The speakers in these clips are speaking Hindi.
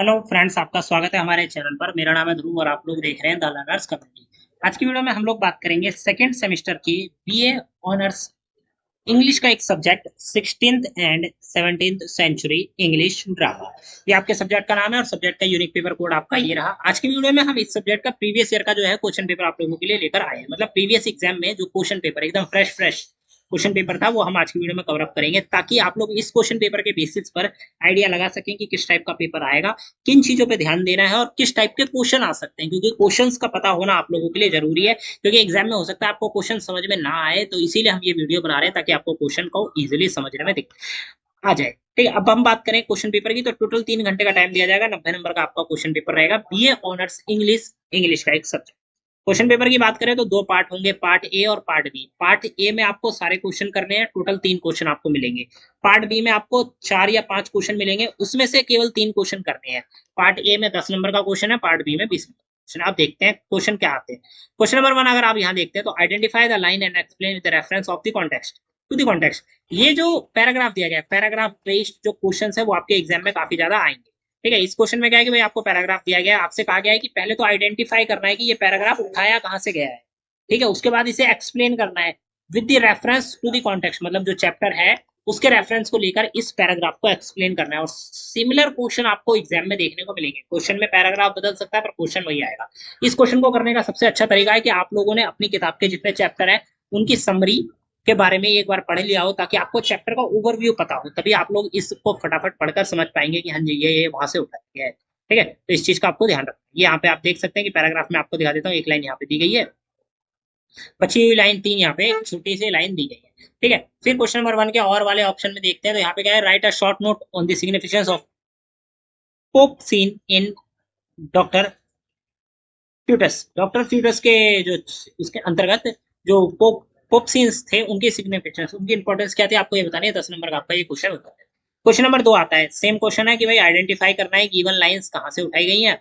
हेलो फ्रेंड्स, आपका स्वागत है हमारे चैनल पर। मेरा नाम है ध्रुव और आप लोग देख रहे हैं द लर्नर्स कम्युनिटी। आज की वीडियो में हम लोग बात करेंगे सेकेंड सेमेस्टर की बीए ऑनर्स इंग्लिश का एक subject 16th and 17th century English drama. ये आपके सब्जेक्ट का नाम है और सब्जेक्ट का यूनिक पेपर कोड आपका ये रहा। आज की वीडियो में हम इस सब्जेक्ट का प्रीवियस ईयर का जो है क्वेश्चन पेपर आप लोगों के लिए लेकर आए हैं। मतलब प्रीवियस एग्जाम में जो क्वेश्चन पेपर एकदम फ्रेश फ्रेश क्वेश्चन पेपर था वो हम आज की वीडियो में कवर अप करेंगे, ताकि आप लोग इस क्वेश्चन पेपर के बेसिस पर आइडिया लगा सकें कि किस टाइप का पेपर आएगा, किन चीजों पे ध्यान देना है और किस टाइप के क्वेश्चन आ सकते हैं। क्योंकि क्वेश्चंस का पता होना आप लोगों के लिए जरूरी है, क्योंकि एग्जाम में हो सकता है आपको क्वेश्चन समझ में ना आए। तो इसीलिए हम ये वीडियो बना रहे हैं ताकि आपको क्वेश्चन को इजीली समझने में आ जाए। ठीक है, अब हम बात करें क्वेश्चन पेपर की, तो टोटल 3 घंटे का टाइम दिया जाएगा। 90 नंबर का आपका क्वेश्चन पेपर रहेगा, बीए ऑनर्स इंग्लिश इंग्लिश का एक सब्जेक्ट। क्वेश्चन पेपर की बात करें तो दो पार्ट होंगे, पार्ट ए और पार्ट बी। पार्ट ए में आपको सारे क्वेश्चन करने हैं, टोटल 3 क्वेश्चन आपको मिलेंगे। पार्ट बी में आपको 4 या 5 क्वेश्चन मिलेंगे, उसमें से केवल 3 क्वेश्चन करने हैं। पार्ट ए में 10 नंबर का क्वेश्चन है, पार्ट बी में 20 नंबर क्वेश्चन। आप देखते हैं क्वेश्चन क्या आते हैं। क्वेश्चन नंबर 1 अगर आप यहाँ देखते हैं तो identify the line and explain with reference of the context to the context. ये जो पैराग्राफ दिया गया है, पैराग्राफ बेस्ड जो क्वेश्चन है वो आपके एग्जाम में काफी ज्यादा आएंगे। ठीक है, इस क्वेश्चन में क्या है कि भाई आपको पैराग्राफ दिया गया है, आपसे कहा गया है कि पहले तो आइडेंटिफाई करना है कि ये पैराग्राफ उठाया कहाँ से गया है। ठीक है, उसके बाद इसे एक्सप्लेन करना है with the reference to the context, मतलब जो चैप्टर है उसके रेफरेंस को लेकर इस पैराग्राफ को एक्सप्लेन करना है। और सिमिलर क्वेश्चन आपको एग्जाम में देखने को मिलेंगे। क्वेश्चन में पैराग्राफ बदल सकता है पर क्वेश्चन वही आएगा। इस क्वेश्चन को करने का सबसे अच्छा तरीका है कि आप लोगों ने अपनी किताब के जितने चैप्टर है उनकी समरी के बारे में एक बार पढ़ लिया हो, ताकि आपको चैप्टर का ओवरव्यू पता हो। तभी आप लोग इसको फटाफट पढ़कर समझ पाएंगे कि हाँ जी ये वहां से उठाया गया है। ठीक है, तो इस चीज का आपको ध्यान रखना है। ये यहाँ पे आप देख सकते हैं कि पैराग्राफ में आपको दिखा देता हूँ, एक लाइन यहाँ पे दी गई है, बची हुई लाइन 3 यहाँ पे एक छोटी सी लाइन दी गई है। ठीक है, फिर क्वेश्चन नंबर 1 के और वाले ऑप्शन में देखते हैं। तो यहाँ पे क्या है, right a short note on the significance of pope seen in doctor foetus. Doctor foetus के जो उसके अंतर्गत जो पोप पोप सीन्स थे उनकी सिग्निफिकेंस, उनकी इंपॉर्टेंस क्या थी, आपको ये बतानी है। 10 नंबर का आपका ये क्वेश्चन होता है। क्वेश्चन नंबर 2 आता है, सेम क्वेश्चन है कि भाई आइडेंटिफाई करना है गिवन लाइंस कहाँ से उठाई गई हैं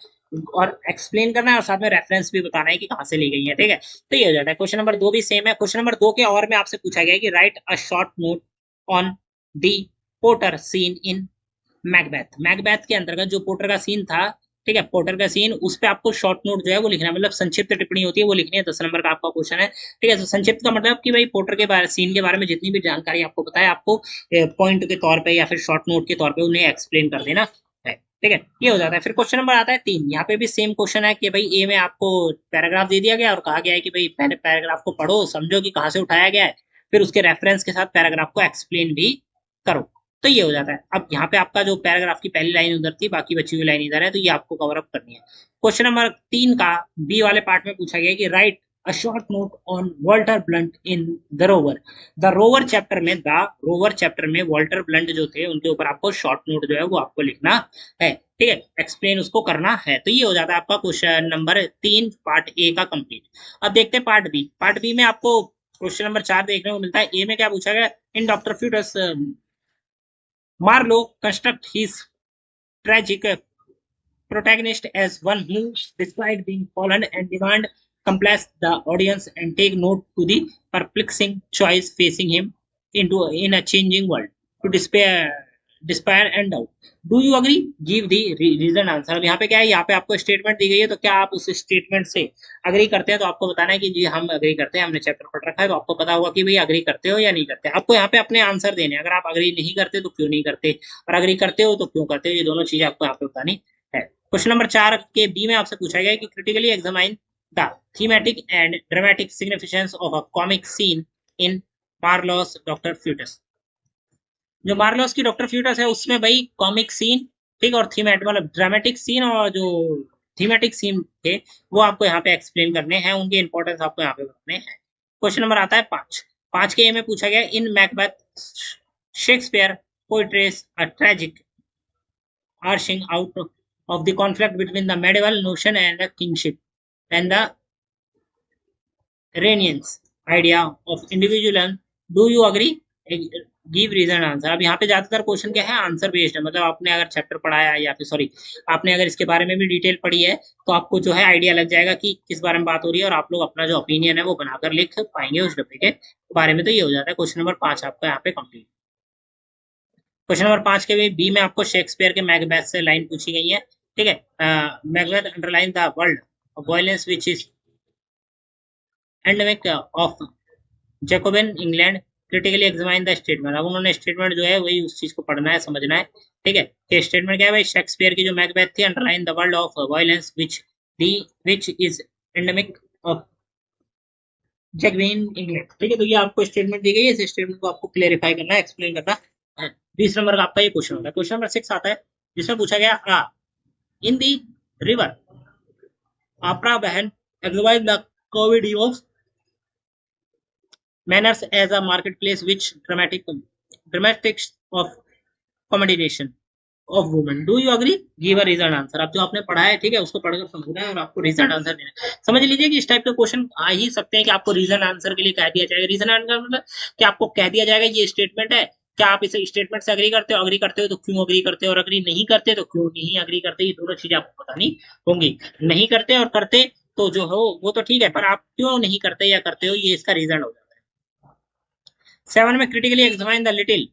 और एक्सप्लेन करना है, और साथ में रेफरेंस भी बताना है कि कहाँ से ली गई है। ठीक है, तो ये हो जाता है। क्वेश्चन नंबर 2 भी सेम है। क्वेश्चन नंबर 2 के और में आपसे पूछा गया है कि right a short note on the porter seen in Macbeth. Macbeth के अंतर्गत जो पोर्टर का सीन था, ठीक है, पोर्टर का सीन, उस पे आपको शॉर्ट नोट जो है वो लिखना है, मतलब संक्षिप्त टिप्पणी होती है वो लिखनी है। 10 नंबर का आपका क्वेश्चन है। ठीक है, तो संक्षिप्त का मतलब कि भाई पोर्टर के बारे सीन के बारे में जितनी भी जानकारी आपको पता है, आपको पॉइंट के तौर पे या फिर शॉर्ट नोट के तौर पे उन्हें एक्सप्लेन कर देना है। ठीक है, ये हो जाता है। फिर क्वेश्चन नंबर आता है 3। यहाँ पे भी सेम क्वेश्चन है कि भाई ए में आपको पैराग्राफ दे दिया गया और कहा गया है कि भाई पहले पैराग्राफ को पढ़ो, समझो कि कहाँ से उठाया गया है, फिर उसके रेफरेंस के साथ पैराग्राफ को एक्सप्लेन भी करो। तो ये हो जाता है। अब यहाँ पे आपका जो पैराग्राफ की पहली लाइन उधर थी, बाकी बची हुई लाइन इधर है, तो ये आपको कवर अप करनी है। क्वेश्चन नंबर 3 का बी वाले पार्ट में पूछा गया कि right a short note on Walter blunt in the rover. The rover chapter में, द रोवर चैप्टर में वॉल्टर ब्लंट जो थे उनके ऊपर आपको शॉर्ट नोट जो है वो आपको लिखना है। ठीक है, एक्सप्लेन उसको करना है। तो ये हो जाता है आपका क्वेश्चन नंबर 3 पार्ट ए का कंप्लीट। अब देखते हैं पार्ट बी। पार्ट बी में आपको क्वेश्चन नंबर 4 देखने को मिलता है। ए में क्या पूछा गया, in doctor Faustus Marlowe construct his tragic protagonist as one who, despite being fallen and demand, complains the audience and take note to the perplexing choice facing him into in a changing world to despair and doubt. Do you agree, give the reason answer. अब यहाँ पे क्या है, यहाँ पे आपको स्टेटमेंट दी गई है, तो क्या आप उस स्टेटमेंट से अग्री करते हैं? तो आपको बताना है कि जी हम अग्री करते हैं, हमने चैप्टर पढ़ रखा है, तो आपको पता होगा कि भाई अग्री करते हो या नहीं करते। आपको यहाँ पे अपने आंसर देने, अगर आप अग्री नहीं करते तो क्यों नहीं करते, और अग्री करते हो तो क्यों करते हो, ये दोनों चीजें आपको यहाँ पे बतानी है। क्वेश्चन नंबर 4 के बी में आपसे पूछा गया है कि critically examine the thematic and dramatic significance of a comic seen in Marlowe's doctor foetus. जो मार्लोस की डॉक्टर फ्यूटस है उसमें भाई कॉमिक सीन, ठीक, और थीमेटिक मतलब ड्रामेटिक सीन और जो थीमेटिक सीन थे वो आपको यहाँ पे एक्सप्लेन करने हैं, उनके इंपॉर्टेंस आपको यहाँ पे बताने हैं। क्वेश्चन नंबर आता है 5। 5 के ए में पूछा गया, इन Macbeth Shakespeare पोर्ट्रेस a tragic arching out of the conflict between the medieval notion and the kingship and the Renaissance idea of individualism. Do you agree? Give reason answer. अब यहाँ पे ज्यादातर क्वेश्चन क्या है, आंसर बेस्ड है। मतलब आपने अगर चैप्टर पढ़ा है या फिर सॉरी आपने अगर इसके बारे में भी डिटेल पढ़ी है तो आपको जो है आइडिया लग जाएगा कि किस बारे में बात हो रही है, और आप लोग अपना जो ओपिनियन है वो बनाकर लिख पाएंगे उस टॉपिक के बारे में। तो ये हो जाता है क्वेश्चन नंबर 5 आपका यहाँ पे कंप्लीट। क्वेश्चन नंबर 5 के बी में आपको शेक्सपियर के मैकबेथ से लाइन पूछी गई है ठीक है। Macbeth underline the world violence which is endemic of Jacobian England, critically examine the statement. अब उन्होंने स्टेटमेंट जो है वही उस चीज को पढ़ना है, समझना है। ठीक है, कि स्टेटमेंट क्या है भाई, शेक्सपियर की जो मैकबेथ थी, underline the world of violence which is endemic of Jacobian England. ठीक है, तो ये आपको स्टेटमेंट दी गई है, इस स्टेटमेंट को आपको क्लेरिफाई करना है, एक्सप्लेन करना है। 20 नंबर का आपका ये क्वेश्चन होगा। क्वेश्चन नंबर 6 आता है, जिसमें पूछा गया इन दी रिवर आपरा बहन examine the comedy of manners as a marketplace which dramatics of commoditation of women. Do you agree? Give a reason answer. अब जो आपने पढ़ा है, ठीक है, उसको पढ़कर समझना है और आपको रीजन आंसर देना है। समझ लीजिए कि इस टाइप के क्वेश्चन आ ही सकते हैं कि आपको रीजन आंसर के लिए कह दिया जाएगा। रीजन आंसर मतलब कि आपको कह दिया जाएगा ये स्टेटमेंट है, क्या आप इसे स्टेटमेंट से अग्री करते हो तो क्यों अग्री करते हो, और अग्री नहीं करते तो क्यों नहीं अग्री करते। ये दोनों चीजें आपको बतानी होंगी। नहीं करते और करते तो जो हो वो तो ठीक है, पर आप क्यों नहीं करते या करते हो, ये इसका रीजन हो जाता है। 7 में critically examine the little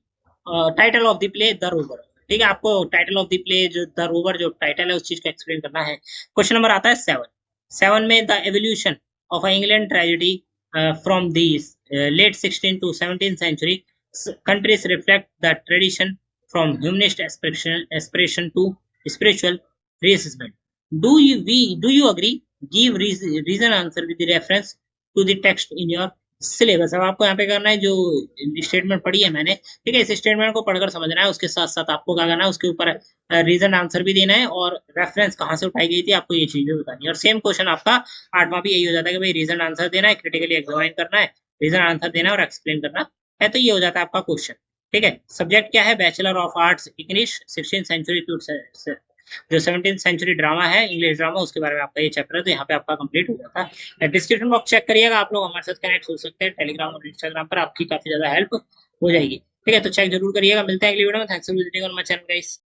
title of the play the rover. ठीक है, आपको टाइटल ऑफ द प्ले जो द रोवर जो टाइटल है उस चीज को एक्सप्लेन करना है। क्वेश्चन नंबर आता है 7 में the evolution of England tragedy from the late 16 to 17 century countries reflect the tradition from humanist aspiration to spiritual reassessment. Do you agree? Give reason answer with the reference to the text in your syllabus. अब आपको यहाँ पे करना है जो स्टेटमेंट पढ़ी है मैंने, ठीक है, इस स्टेटमेंट को पढ़कर समझना है, उसके साथ साथ आपको क्या करना है, उसके ऊपर रीजन आंसर भी देना है और रेफरेंस कहाँ से उठाई गई थी आपको ये चीजें बतानी है। और सेम क्वेश्चन आपका 8वां भी यही हो जाता है कि भाई रीजन आंसर देना है, क्रिटिकली एग्जामाइन करना है, रीजन आंसर देना है और एक्सप्लेन करना है। तो ये हो जाता है आपका क्वेश्चन। ठीक है, सब्जेक्ट क्या है, bachelor of arts English 16 century to जो 17 सेंचुरी ड्रामा है, इंग्लिश ड्रामा, उसके बारे में आपका ये चैप्टर है, तो यहाँ पे आपका कंप्लीट हो जाता है। डिस्क्रिप्शन बॉक्स चेक करिएगा, आप लोग हमारे साथ कनेक्ट हो सकते हैं टेलीग्राम और इंस्टाग्राम पर, आपकी काफी ज्यादा हेल्प हो जाएगी। ठीक है, तो चेक जरूर करिएगा। मिलते हैं अगली वीडियो में। Thanks for visiting on my channel guys.